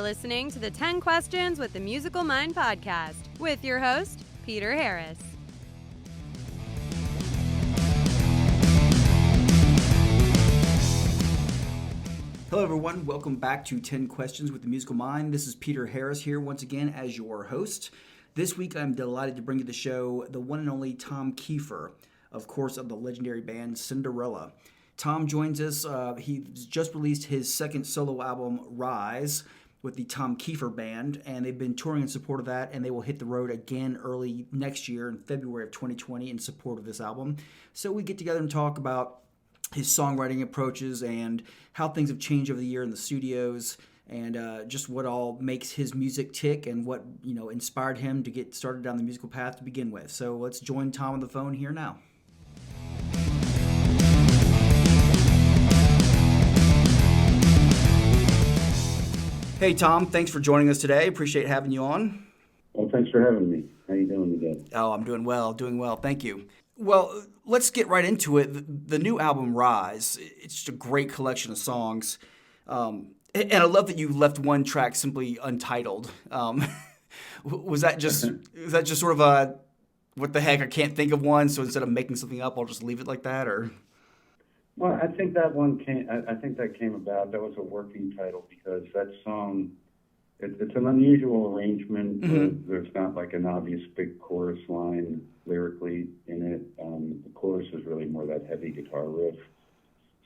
listening to the 10 Questions with the Musical Mind podcast with your host, Peter Harris. Hello everyone, welcome back to 10 Questions with the Musical Mind. This is Peter Harris here once again as your host. This week I'm delighted to bring to the show the one and only Tom Keifer, of course of the legendary band Cinderella. Tom joins us. He's just released his second solo album, Rise, with the Tom Keifer Band, and they've been touring in support of that, and they will hit the road again early next year in February of 2020 in support of this album. So we get together and talk about his songwriting approaches and how things have changed over the year in the studios, and just what all makes his music tick and what inspired him to get started down the musical path to begin with. So let's join Tom on the phone here now. Hey, Tom, thanks for joining us today. Appreciate having you on. Well, thanks for having me. How you doing today? Oh, I'm doing well. Thank you. Well, let's get right into it. The new album, Rise, it's just a great collection of songs. And I love that you left one track simply untitled. Was that just sort of a, what the heck, I can't think of one, so instead of making something up, I'll just leave it like that, or? Well, I think that one came. I think that came about. That was a working title because that song, it's an unusual arrangement. Mm-hmm. There's not like an obvious big chorus line lyrically in it. The chorus is really more that heavy guitar riff.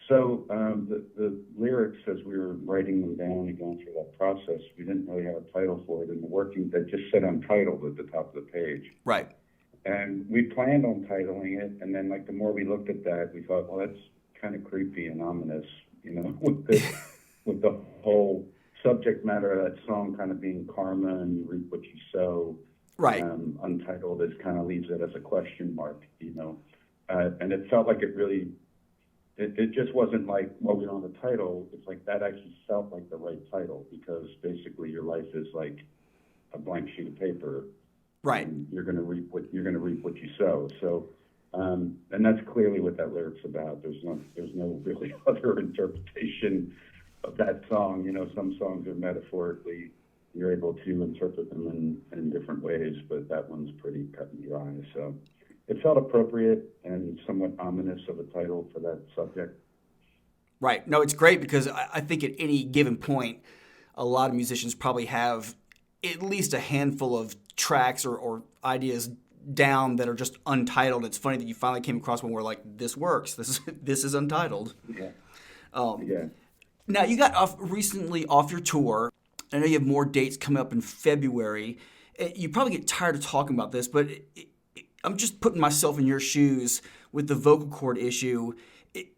So the lyrics, as we were writing them down and going through that process, we didn't really have a title for it. And the working, that just said Untitled at the top of the page. Right. And we planned on titling it, and then the more we looked at that, we thought, well, that's kind of creepy and ominous, with the whole subject matter of that song kind of being karma and you reap what you sow. Right. Untitled, it kind of leaves it as a question mark, and it felt like it just wasn't like, well, we don't have a title. It's like that actually felt like the right title because basically your life is like a blank sheet of paper. Right. And you're going to reap what you sow. So. And that's clearly what that lyric's about. There's no really other interpretation of that song. Some songs are metaphorically, you're able to interpret them in different ways, but that one's pretty cut and dry. So it felt appropriate and somewhat ominous of a title for that subject. Right. No, it's great because I think at any given point, a lot of musicians probably have at least a handful of tracks or ideas down that are just untitled. It's funny that you finally came across one where like, this works. This is untitled. Yeah. Yeah. Now you got recently off your tour. I know you have more dates coming up in February. You probably get tired of talking about this, but I'm just putting myself in your shoes with the vocal cord issue.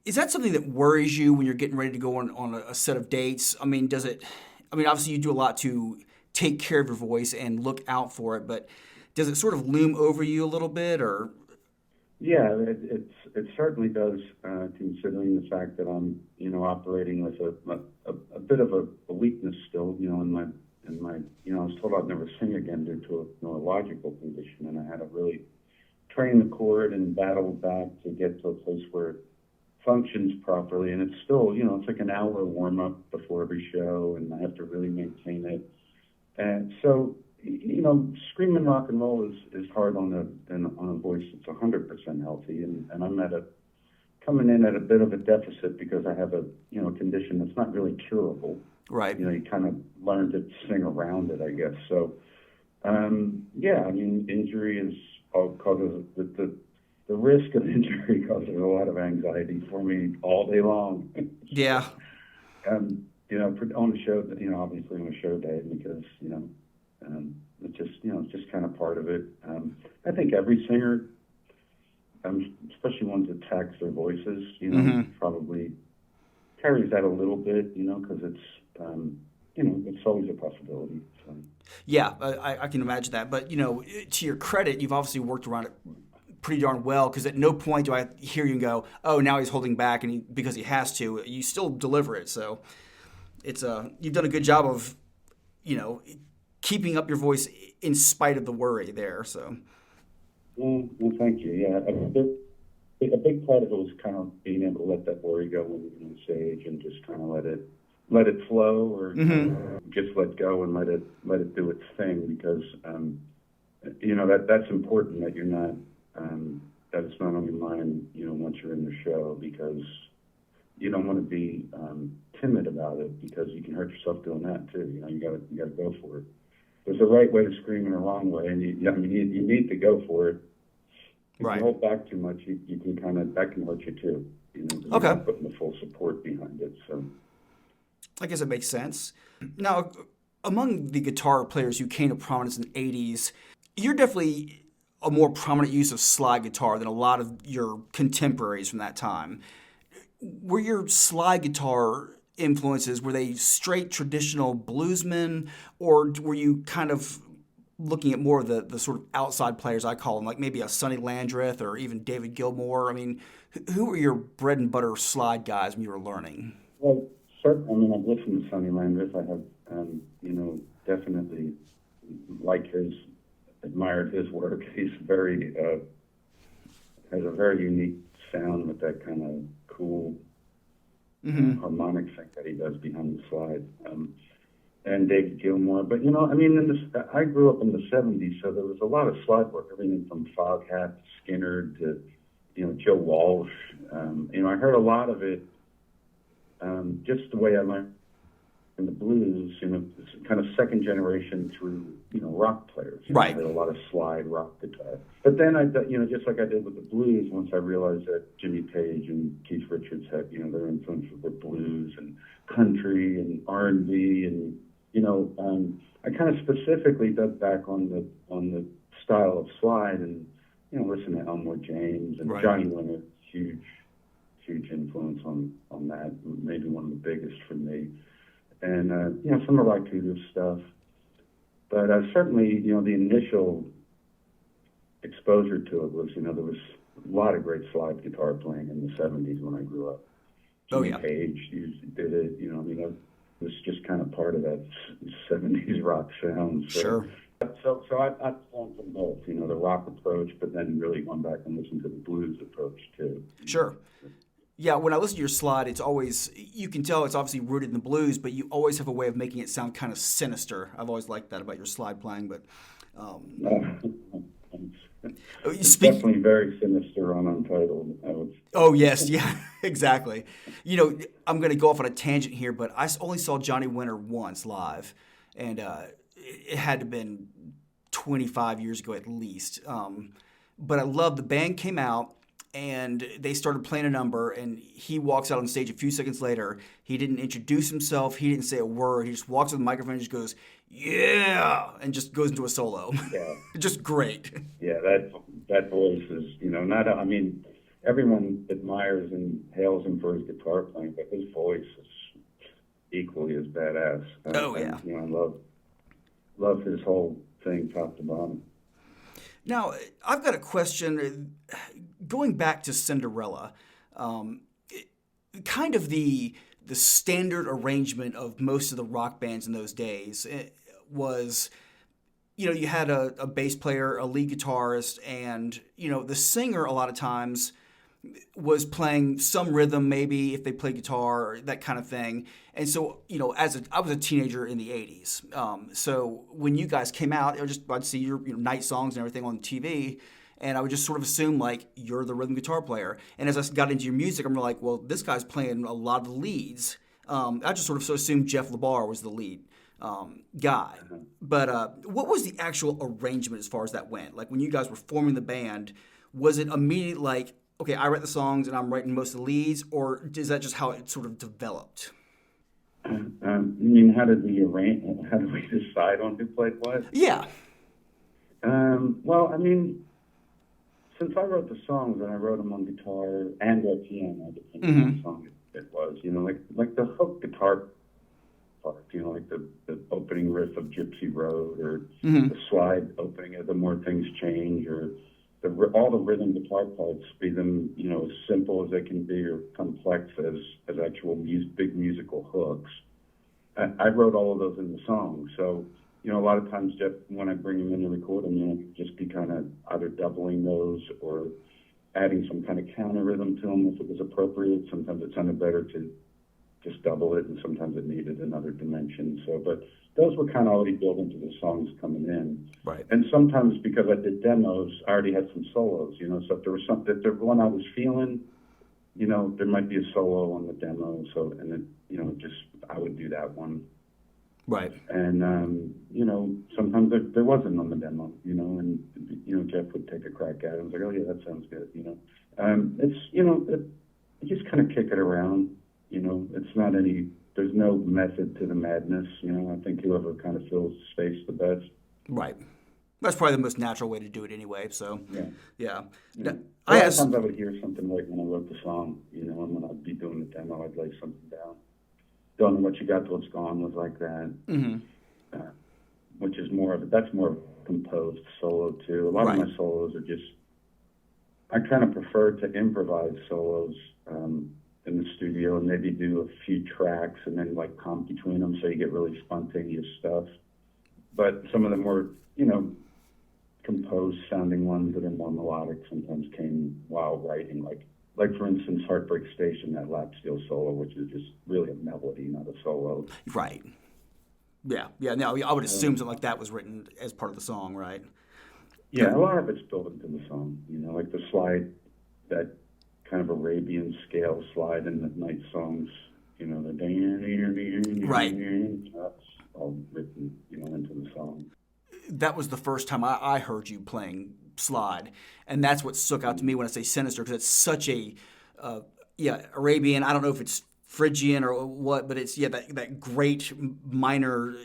Is that something that worries you when you're getting ready to go on a set of dates? I mean, obviously you do a lot to take care of your voice and look out for it, but does it sort of loom over you a little bit, or? Yeah, it certainly does, considering the fact that I'm, operating with a bit of a weakness still, in my, I was told I'd never sing again due to a neurological condition, and I had to really train the cord and battle back to get to a place where it functions properly, and it's still, it's like an hour warm-up before every show, and I have to really maintain it, and so, screaming rock and roll is hard on a voice that's 100% healthy, and I'm coming in at a bit of a deficit because I have a condition that's not really curable. Right. You kind of learn to sing around it, I guess. So, injury is causes the risk of injury causes a lot of anxiety for me all day long. Yeah. On the show, obviously on a show day because it's just kind of part of it. I think every singer, especially ones that tax their voices, probably carries that a little bit, because it's always a possibility. So. Yeah, I can imagine that. But, to your credit, you've obviously worked around it pretty darn well, because at no point do I hear you go, oh, now he's holding back because he has to. You still deliver it. So it's you've done a good job of, keeping up your voice in spite of the worry there. So. Well, thank you. Yeah, a big part of it was kind of being able to let that worry go when you're on stage and just kind of let it let it flow, or Mm-hmm. just let go and let it do its thing, because that's important, that you're not that it's not on your mind, once you're in the show, because you don't want to be timid about it, because you can hurt yourself doing that too. You gotta go for it. There's a right way to scream and a wrong way, and you need to go for it. If Right. you hold back too much, you can that can hurt you too. Okay. You're not putting the full support behind it. So I guess it makes sense. Now, among the guitar players who came to prominence in the 80s, you're definitely a more prominent use of slide guitar than a lot of your contemporaries from that time. Were your slide guitar influences, were they straight traditional bluesmen, or were you kind of looking at more of the sort of outside players, I call them, like maybe a Sonny Landreth or even David Gilmour? I mean, who were your bread and butter slide guys when you were learning? Well, certainly. I mean, I've listened to Sonny Landreth. I have, definitely admired his work. He's has a very unique sound with that kind of cool harmonic thing that he does behind the slide. And David Gilmour. But, I grew up in the 70s, so there was a lot of slide work, everything from Foghat to Skinner to, Joe Walsh. I heard a lot of it just the way I learned in the blues, kind of second generation through, rock players. Right. I heard a lot of slide rock guitar. But then just like I did with the blues, once I realized that Jimmy Page and Keith Richards had, their influences with blues and country and R&B, and I kind of specifically dug back on the style of slide, and listen to Elmore James and Right. Johnny Winter, huge influence on that, maybe one of the biggest for me. And, some of Raikuda's stuff. But certainly, the initial exposure to it was, there was a lot of great slide guitar playing in the 70s when I grew up. Jimmy Page did it, it was just kind of part of that 70s rock sound. Sure. So I've learned from both, the rock approach, but then really gone back and listened to the blues approach too. Sure. Yeah, when I listen to your slide, it's always, you can tell it's obviously rooted in the blues, but you always have a way of making it sound kind of sinister. I've always liked that about your slide playing, but... It's definitely very sinister on Untitled, I would say. Oh, yes, yeah, exactly. I'm going to go off on a tangent here, but I only saw Johnny Winter once live, and it had to have been 25 years ago at least. But I love the band came out, and they started playing a number, and he walks out on stage a few seconds later. He didn't introduce himself. He didn't say a word. He just walks to the microphone and just goes, yeah, and just goes into a solo. Yeah. Just great. Yeah, that voice is, everyone admires and hails him for his guitar playing, but his voice is equally as badass. I love his whole thing top to bottom. Now, I've got a question. Going back to Cinderella, kind of the standard arrangement of most of the rock bands in those days was, you had a bass player, a lead guitarist, and, the singer a lot of times was playing some rhythm, maybe if they played guitar, that kind of thing. And so, I was a teenager in the 80s. So when you guys came out, I'd see your night songs and everything on TV, and I would just sort of assume, like, you're the rhythm guitar player. And as I got into your music, I'm like, well, this guy's playing a lot of the leads. I just sort of assumed Jeff LaBar was the lead guy. But what was the actual arrangement as far as that went? Like, when you guys were forming the band, was it immediately like, okay, I write the songs and I'm writing most of the leads, or is that just how it sort of developed? How did we decide on who played what? Yeah. Since I wrote the songs and I wrote them on guitar and or piano, depending on what song it was, like the hook guitar part, like the opening riff of Gypsy Road, or the slide opening of The More Things Change, or all the rhythm guitar parts, be them, as simple as they can be or complex as actual big musical hooks. I wrote all of those in the song. So, a lot of times, Jeff, when I bring him in to record them, just be kind of either doubling those or adding some kind of counter rhythm to them if it was appropriate. Sometimes it sounded better to just double it, and sometimes it needed another dimension. So, but those were kind of already built into the songs coming in. Right. And sometimes because I did demos, I already had some solos, So if there was something, if there one I was feeling, there might be a solo on the demo. So, and then, I would do that one. Right. And, sometimes there wasn't on the demo, and, Jeff would take a crack at it. I was like, oh yeah, that sounds good, It's, you just kind of kick it around, it's not there's no method to the madness, I think whoever kind of fills the space the best. Right. That's probably the most natural way to do it anyway, so, yeah. A lot of times I would hear something right when I wrote the song, and when I'd be doing the demo, I'd lay something down. Don't know what you got till it's gone was like that, which is that's more composed solo too. A lot of my solos are just, I kind of prefer to improvise solos in the studio and maybe do a few tracks and then like comp between them so you get really spontaneous stuff. But some of the more, composed sounding ones that are more melodic sometimes came while writing, like for instance, Heartbreak Station, that lap steel solo, which is just really a melody, not a solo. Right. Yeah. No, I would assume something like that was written as part of the song, right? Yeah, a lot of it's built into the song, like the slide, that kind of Arabian scale slide in the night songs, the right. That's all written, into the song. That was the first time I heard you playing slide, and that's what stuck out to me when I say sinister, because it's such a Arabian. I don't know if it's Phrygian or what, but it's that great minor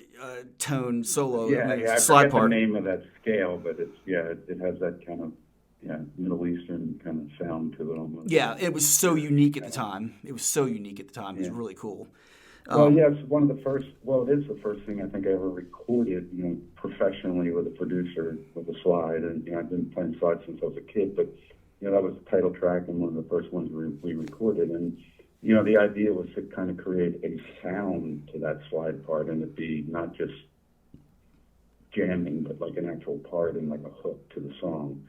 tone solo. Slide part. The name of that scale, but it's it has that kind of Middle Eastern kind of sound to it almost. Yeah, it was so unique at the time. It was really cool. Well, it's one of the first. Well, it is the first thing I think I ever recorded, professionally with a producer with a slide. And I've been playing slide since I was a kid, but that was the title track and one of the first ones we recorded. And the idea was to kind of create a sound to that slide part, and it be not just jamming, but like an actual part and like a hook to the song.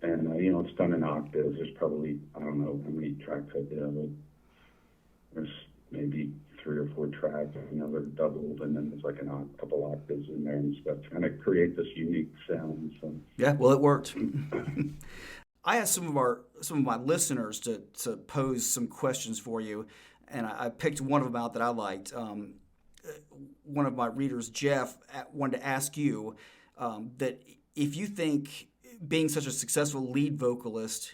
And it's done in octaves. There's probably, I don't know how many tracks I did of it. There's maybe 3 or 4 tracks, they're doubled, and then there's like a couple octaves in there and stuff to kind of create this unique sound. So yeah, well, it worked. I asked some of my listeners to pose some questions for you, and I picked one of them out that I liked. One of my readers, Jeff, wanted to ask you that if you think being such a successful lead vocalist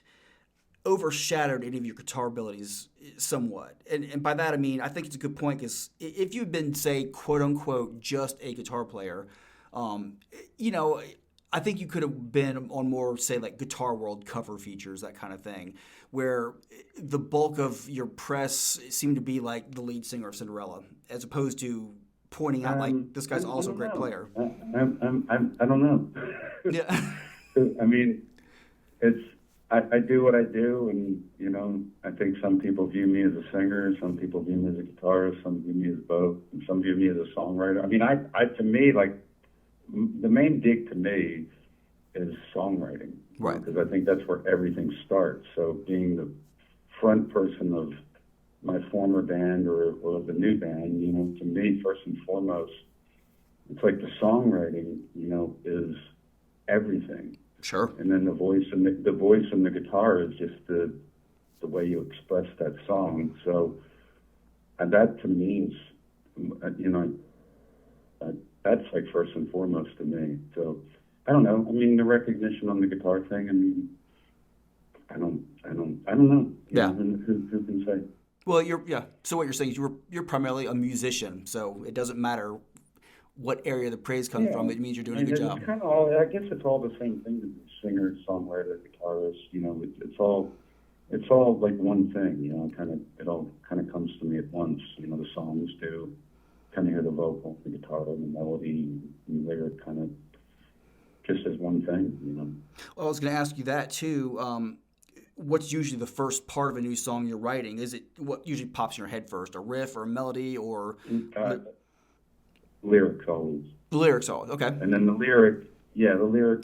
overshadowed any of your guitar abilities somewhat. And by that I mean, I think it's a good point, because if you'd been, say, quote unquote, just a guitar player, I think you could have been on more, say, like Guitar World cover features, that kind of thing, where the bulk of your press seemed to be like the lead singer of Cinderella, as opposed to pointing out like, this guy's also a great player. I don't know. Yeah. I mean, I do what I do, and, I think some people view me as a singer, some people view me as a guitarist, some view me as both, and some view me as a songwriter. I mean, to me, like, the main dig to me is songwriting. Right. Because I think that's where everything starts. So being the front person of my former band or the new band, to me, first and foremost, it's like the songwriting, is everything. Sure. And then the voice and the guitar is just the way you express that song. So, and that to me is, that's like first and foremost to me. So, I don't know. I mean, the recognition on the guitar thing. I mean, I don't know. Yeah. Who can say? Well, So what you're saying is you're primarily a musician, so it doesn't matter what area the praise comes from. It means you're doing a good job. It's kind of all. I guess it's all the same thing. Singer, songwriter, guitarist. It's all like one thing. It all kind of comes to me at once. The songs do. Kind of hear the vocal, the guitar, the melody, and the lyric, kind of just as one thing. Well, I was going to ask you that too. What's usually the first part of a new song you're writing? Is it what usually pops in your head first? A riff or a melody or lyrics always. The lyrics always, okay. And then the lyric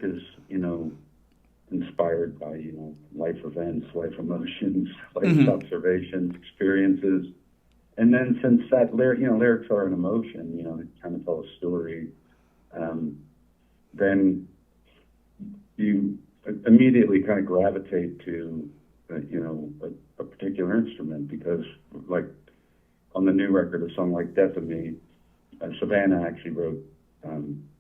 is, inspired by, life events, life emotions, life observations, experiences. And then since that lyrics are an emotion, they kind of tell a story, then you immediately kind of gravitate to, a particular instrument, because like on the new record, a song like Death of Me, Savannah actually wrote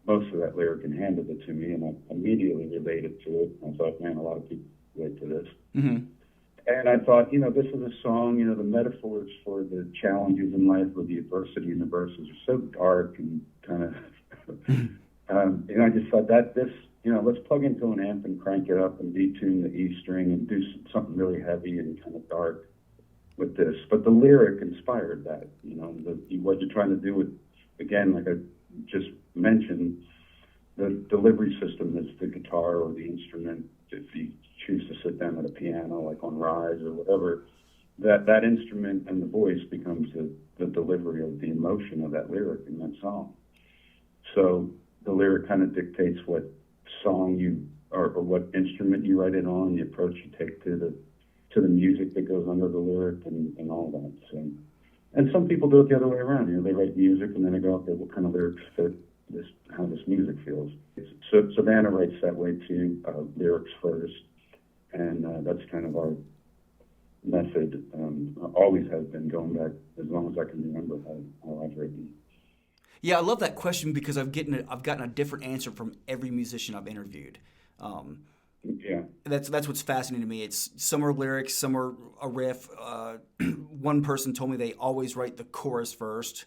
most of that lyric and handed it to me, and I immediately related to it. I thought, man, a lot of people relate to this. Mm-hmm. And I thought, this is a song, the metaphors for the challenges in life with the adversity in the verses are so dark and kind of, I just thought that this, let's plug into an amp and crank it up and detune the E string and do something really heavy and kind of dark with this. But the lyric inspired that, what you're trying to do with, again, like I just mentioned, the delivery system is the guitar or the instrument. If you choose to sit down at a piano, like on Rise or whatever, that instrument and the voice becomes the delivery of the emotion of that lyric in that song. So the lyric kind of dictates what song or what instrument you write it on, the approach you take to the music that goes under the lyric and all that. So, and some people do it the other way around. They write music and then they go, okay, what kind of lyrics fit how this music feels. So Savannah writes that way too, lyrics first, and that's kind of our method. Always has been, going back as long as I can remember how I've written. Yeah, I love that question because I've gotten a different answer from every musician I've interviewed. Yeah, that's what's fascinating to me. It's some are lyrics, some are a riff. One person told me they always write the chorus first.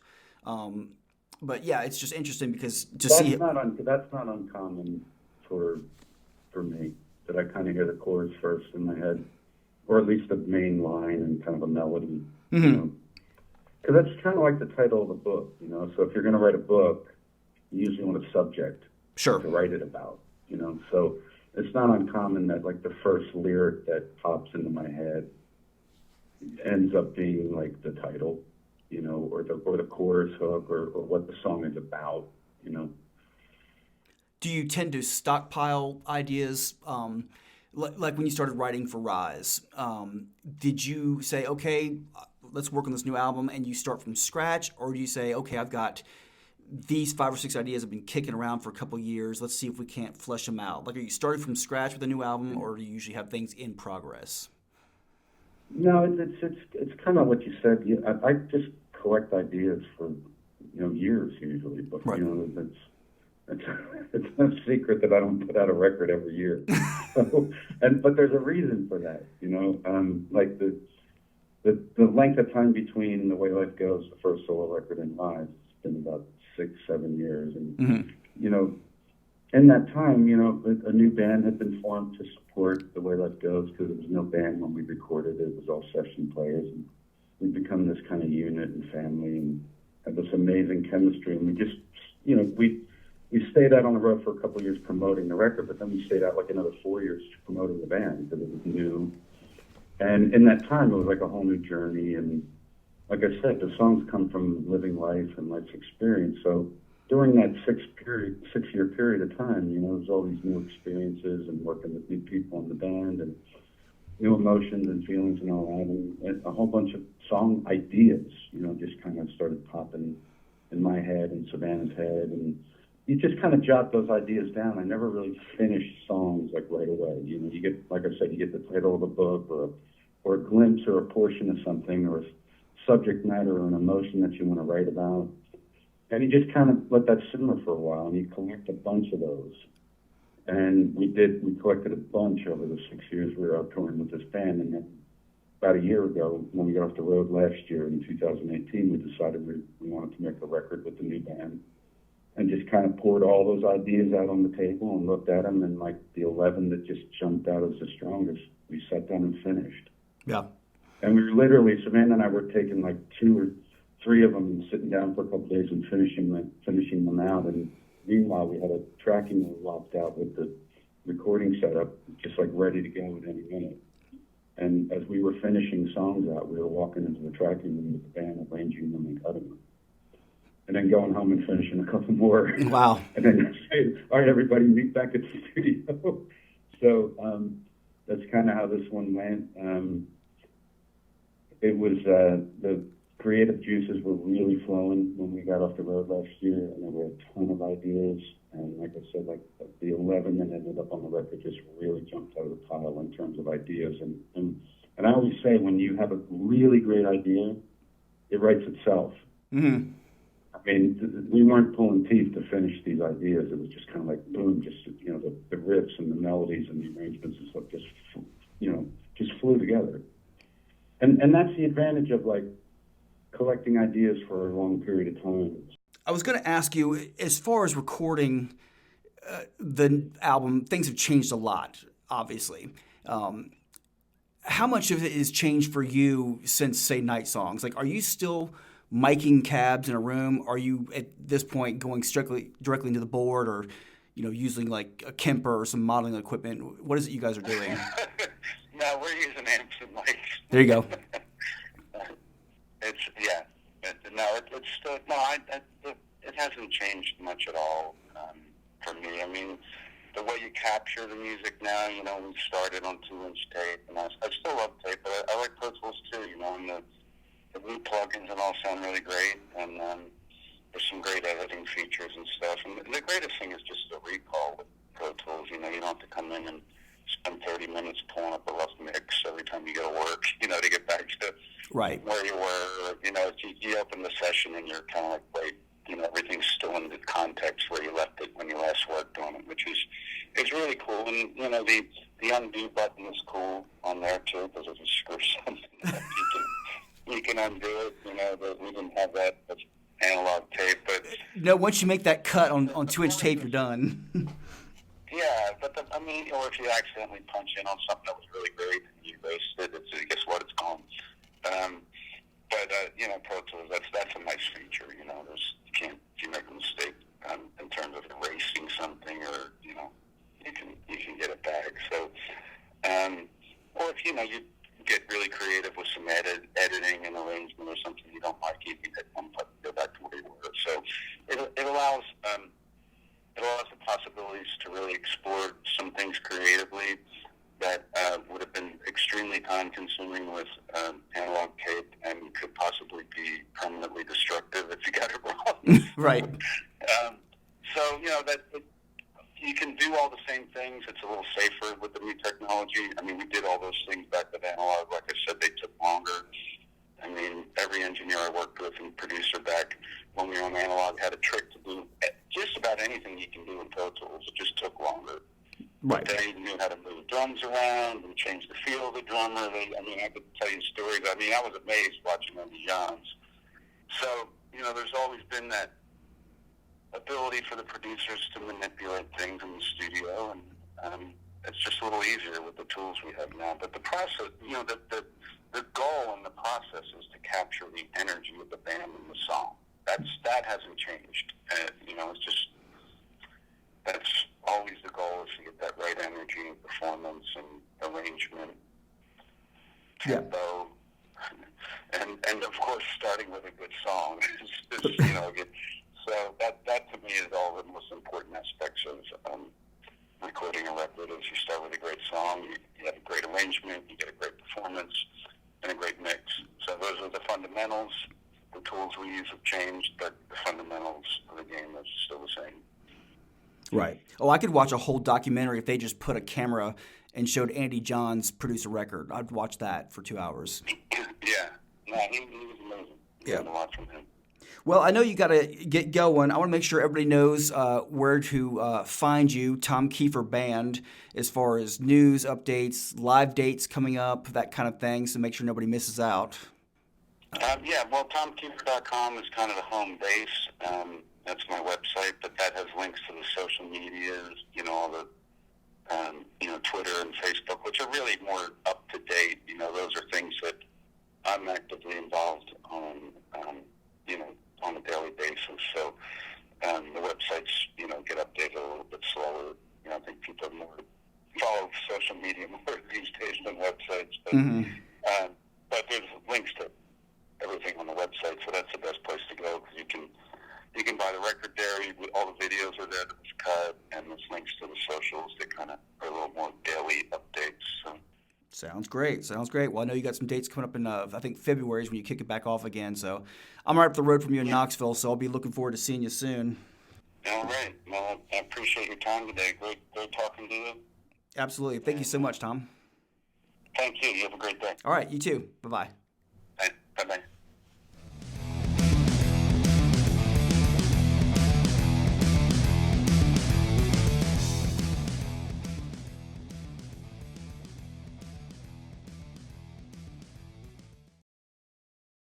But yeah, it's just interesting because that's not uncommon for me, that I kind of hear the chorus first in my head, or at least the main line and kind of a melody. Mm-hmm. Because that's kind of like the title of the book, So if you're going to write a book, you usually want a subject to write it about, So it's not uncommon that like the first lyric that pops into my head ends up being like the title, or the chorus hook, or what the song is about, Do you tend to stockpile ideas? Like when you started writing for Rise, did you say, okay, let's work on this new album, and you start from scratch? Or do you say, okay, I've got these 5 or 6 ideas I've been kicking around for a couple of years, let's see if we can't flesh them out? Like, are you starting from scratch with a new album, or do you usually have things in progress? No, it's kind of what you said. I just collect ideas for years usually, but right. It's no secret that I don't put out a record every year. But there's a reason for that, like the length of time between The Way Life Goes, the first solo record, and Rise, it's been about 6-7 years, and mm-hmm. In that time, a new band had been formed to support The Way Life Goes, because there was no band when we recorded it. It was all session players, and we've become this kind of unit and family and had this amazing chemistry. And we just, we stayed out on the road for a couple of years promoting the record, but then we stayed out like another 4 years promoting the band because it was new. And in that time, it was like a whole new journey. And like I said, the songs come from living life and life's experience. So during that 6-year period of time, there was all these new experiences and working with new people in the band and new emotions and feelings and all that. And a whole bunch of song ideas, just kind of started popping in my head and Savannah's head. And you just kind of jot those ideas down. I never really finished songs like right away. You get, like I said, you get the title of a book or a glimpse or a portion of something or a subject matter or an emotion that you want to write about. And you just kind of let that simmer for a while, and you collect a bunch of those. And we collected a bunch over the 6 years we were out touring with this band. And then about a year ago, when we got off the road last year in 2018, we decided we wanted to make a record with the new band. And just kind of poured all those ideas out on the table and looked at them, and like the 11 that just jumped out as the strongest, we sat down and finished. Yeah. And we were literally, Savannah and I were taking like 2 or 3 of them and sitting down for a couple of days and finishing them out. And meanwhile, we had a tracking room locked out with the recording setup, just like ready to go at any minute. And as we were finishing songs out, we were walking into the tracking room with the band, arranging them and cutting them. And then going home and finishing a couple more. Wow. And then saying, all right, everybody, meet back at the studio. So that's kind of how this one went. It was the creative juices were really flowing when we got off the road last year, and there were a ton of ideas. And like I said, like the 11 that ended up on the record just really jumped out of the pile in terms of ideas. And I always say, when you have a really great idea, it writes itself. Mm-hmm. I mean, we weren't pulling teeth to finish these ideas. It was just kind of like boom, just the riffs and the melodies and the arrangements and stuff just flew together. And that's the advantage of like collecting ideas for a long period of time. I was going to ask you, as far as recording the album, things have changed a lot, obviously. How much of it has changed for you since, say, Night Songs? Like, are you still miking cabs in a room? Are you, at this point, going directly into the board, or, using, like, a Kemper or some modeling equipment? What is it you guys are doing? No, we're using amps and mics. There you go. It hasn't changed much at all for me. I mean, the way you capture the music now, we started on 2-inch tape, and I still love tape, but I like Pro Tools too, and the new plugins and all sound really great, and there's some great editing features and stuff. And the greatest thing is just the recall with Pro Tools. You don't have to come in and spend 30 minutes pulling up a rough mix every time you go to work, to get back to right where you were. You open the session and you're kind of like, wait, everything's still in the context where you left it when you last worked on it, which is really cool. And, the undo button is cool on there too, because if you screw something up, you can undo it. But we didn't have that with analog tape. But no, once you make that cut on 2-inch tape, you're done. Yeah, but or if you accidentally punch in on something that was really great and you erased it, guess what? It's gone. Pro Tools, that's a nice feature. If you make a mistake in terms of erasing something, or you can get it back. So, or if you get really creative with some editing and arrangement or something you don't like, you can hit one button, go back to where you were. So it allows the possibilities to really explore some things creatively that would have been extremely time-consuming with analog tape and could possibly be permanently destructive if you got it wrong. Right. You can do all the same things. It's a little safer with the new technology. I mean, we did all those things back with analog. Like I said, they took longer. I mean, every engineer I worked with and producer back when we were on analog had a trick to do just about anything you can do in Pro Tools. It just took longer. Right. But they knew how to move drums around and change the feel of the drummer. I could tell you stories. I was amazed watching Andy Johns. So, there's always been that ability for the producers to manipulate things in the studio, and it's just a little easier with the tools we have now. But the process, the goal and the process is to capture the energy of the band in the song. That hasn't changed. It's just, that's always the goal, is to get that right energy and performance and arrangement, tempo, and of course starting with a good song. So that to me is all the most important aspects of recording a record. Is you start with a great song, you have a great arrangement, you get a great performance, and a great mix. So those are the fundamentals. The tools we use have changed, but the fundamentals of the game are still the same. Right. Oh, I could watch a whole documentary if they just put a camera and showed Andy Johns produce a record. I'd watch that for 2 hours. Yeah. No, he was amazing. Yeah. Learned a lot from him. Well, I know you got to get going. I want to make sure everybody knows where to find you, Tom Keifer Band, as far as news, updates, live dates coming up, that kind of thing, so make sure nobody misses out. TomKeifer.com is kind of the home base. That's my website, but that has links to the social medias, all the, Twitter and Facebook, which are really more up to date. Those are things that I'm actively involved on, on a daily basis. So the websites, get updated a little bit slower. I think people are more follow social media more these days than websites. But, but there's links to everything on the website, so that's the best place to go, because you can buy the record there. All the videos are there that was cut, and there's links to the socials that kind of are a little more daily updates. So. Sounds Sounds great. Well, I know you got some dates coming up in, I think February is when you kick it back off again. So I'm right up the road from you in Knoxville, so I'll be looking forward to seeing you soon. All right. Well, I appreciate your time today. Great talking to you. Absolutely. Thank you so much, Tom. Thank you. You have a great day. All right. You too. Bye-bye.